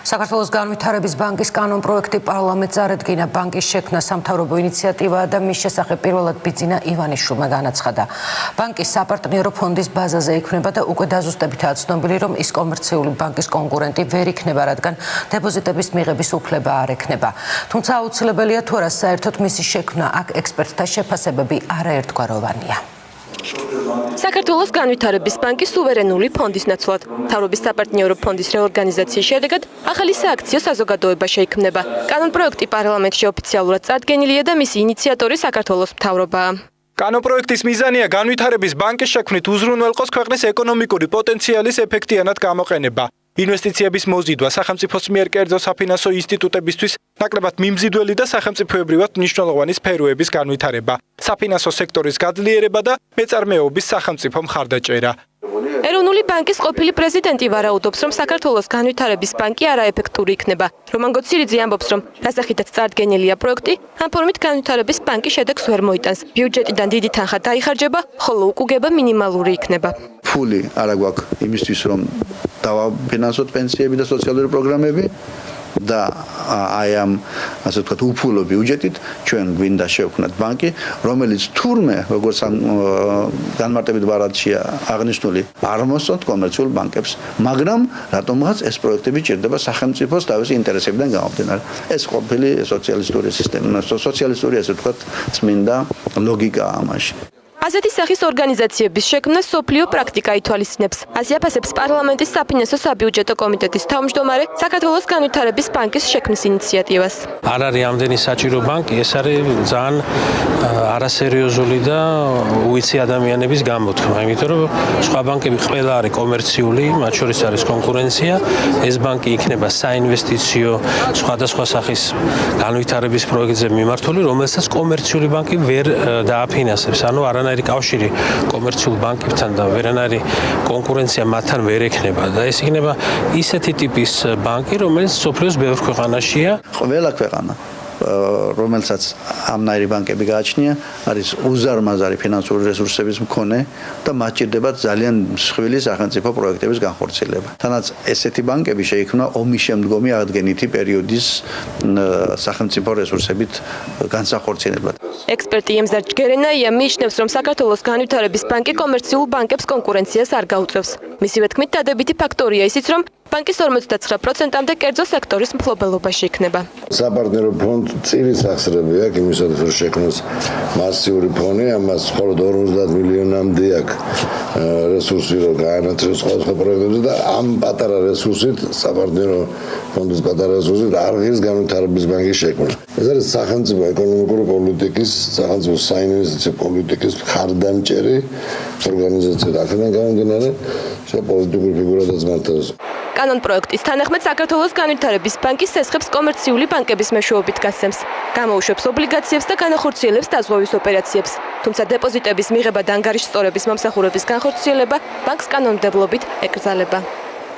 საქართველოს განვითარების ბანკის კანონპროექტი პარლამენტს წარადგინა. ბანკის შექმნა სამთავრობო ინიციატივაა და მის შესახებ პირველად ბიძინა ივანიშვილმა განაცხადა. ბანკის საპარტნიორო ფონდის ბაზაზე იქმნება და უკვე დაზუსტებითაა ცნობილი, რომ ის კომერციული ბანკის კონკურენტი ვერ იქნება, რადგან დეპოზიტების მიღების უფლება არ ექნება. თუმცა აუცილებელია თუ არა საერთოდ მისი შექმნა, აქ ექსპერტთა შეფასებები არაერთგვაროვანია. საქართველოს განვითარების ბანკის სუვერენული ფონდის ნაცვლად მთავრობის საპარტნიორო ფონდის რეორგანიზაციის შედეგად ახალი სააქციო საზოგადოება შეიქმნება. კანონპროექტი პარლამენტში ოფიციალურად წარდგენილია და მისი ინიციატორი საქართველოს მთავრობაა. კანონპროექტის მიზანია განვითარების ბანკის შექმნით უზრუნველყოს ქვეყნის ეკონომიკური პოტენციალის ეფექტიანად გამოყენება. ინვესტიციების მოზიდვა სახელმწიფოს მიერ კერძო საფინანსო ინსტიტუტებისთვის ნაკლებად მიმზიდველი და სახელმწიფოებრივად მნიშვნელოვანი სფეროების განვითარება, საფინანსო სექტორის გაძლიერება და მეწარმეობის სახელმწიფო მხარდაჭერა. ეროვნული ბანკის ყოფილი პრეზიდენტი ვარაუდობს, რომ საქართველოს განვითარების ბანკი არაეფექტური იქნება. რომან გოცირიძე ამბობს, რომ რასახითაც წარდგენილია პროექტი, ამ ფორმით განვითარების ბანკი შედეგს ვერ მოიტანს. ბიუჯეტიდან დიდი თანხა დაიხარჯება, ხოლო უკუგება მინიმალური იქნება. ფული არა გვაქვს იმისთვის, რომ დავაფინანსოთ პენსიები და სოციალური პროგრამები და აი ამ ასე ვთქვათ უფულო ბიუჯეტით ჩვენ გვინდა შევქმნათ ბანკი, რომელიც თურმე როგორც განმარტებით ბარათშია აღნიშნული არ მოსწონთ კომერციულ ბანკებს, მაგრამ რატომღაც ეს პროექტები ჭირდება სახელმწიფოს თავისი ინტერესებიდან გამომდინარე. ეს ყოფილი სოციალისტური სისტემა, სოციალისტური ასე ვთქვათ წმინდა ლოგიკაა ამაში. ასეთი სახის ორგანიზაციების შექმნა სოფლიო პრაქტიკა ითვალისწინებს. ასე აფასებს პარლამენტის საფინანსო საბიუჯეტო კომიტეტის თავმჯდომარე საქართველოს განვითარების ბანკის შექმნის ინიციატივას. არ არის ამდენი საჭირო ბანკი, ეს არის ძალიან არასერიოზული და უიცი ადამიანების გამოთქმა, იმიტომ რომ სხვა ბანკები ყველა არის კომერციული, მათ შორის არის კონკურენცია, ეს ბანკი იქნება საინვესტიციო სხვადასხვა სახის განვითარების პროექტზე მიმართული, რომელსაც კომერციული ბანკი ვერ დააფინანსებს, ანუ არანაირი კავშირი კომერციულ ბანკებთან და ვერანაირი კონკურენცია მათთან ვერ ექნება და ეს იქნება ისეთი ტიპის ბანკი, რომელიც სოფლიოს ბევრ ქვეყანაშია. ყველა ქვეყანა რომელსაც ამნაირი ბანკები გააჩნია, არის უზარმაზარი ფინანსური რესურსების მქონე და მათ ჭირდებათ ძალიან მსხვილი სახელმწიფო პროექტების განხორციელება. თანაც ესეთი ბანკები შეიქმნა ომის შემდგომი აღდგენითი პერიოდის სახელმწიფო რესურსებით განსახორციელებლად. ექსპერტი ემზარ ჯგერენაია მიიჩნევს, რომ საქართველოს განვითარების ბანკი კომერციულ ბანკებს კონკურენციას არ გაუწევს. მისივე თქმით, დადებითი ფაქტორია ისიც, რომ ბანკის 59%-მდე კერძო სექტორის მფლობელობაში იქნება. საპარტნიორო ფონდ წილის ახსრები აქვს იმისათვის, რომ შექმნას მასიური ფონი, ამას მხოლოდ 50 მილიონამდე აქვს რესურსი, რომ გაანაწილოს სხვადასხვა პროექტებზე და ამ პატარა რესურსით, საპარტნიორო ფონდის პატარა რესურსით არ ღირს განვითარების ბანკის შექმნა. ეს არის სახელმწიფო ეკონომიკური პოლიტიკის, სახელმწიფო საინვესტიციო პოლიტიკის მხარდამჭერი ორგანიზაცია და აქედან გამომდინარე, პოლიტიკური ფიგურადაც მართავს. კანონპროექტის თანახმად საქართველოს განვითარების ბანკი სესხებს კომერციული ბანკების მეშვეობით გასცემს, გამოუშვებს ობლიგაციებს და განახორციელებს დაზღვევის ოპერაციებს. თუმცა დეპოზიტების მიღება და ანგარიშსწორების მომსახურების განხორციელება ბანკს კანონმდებლობით ეკრძალება.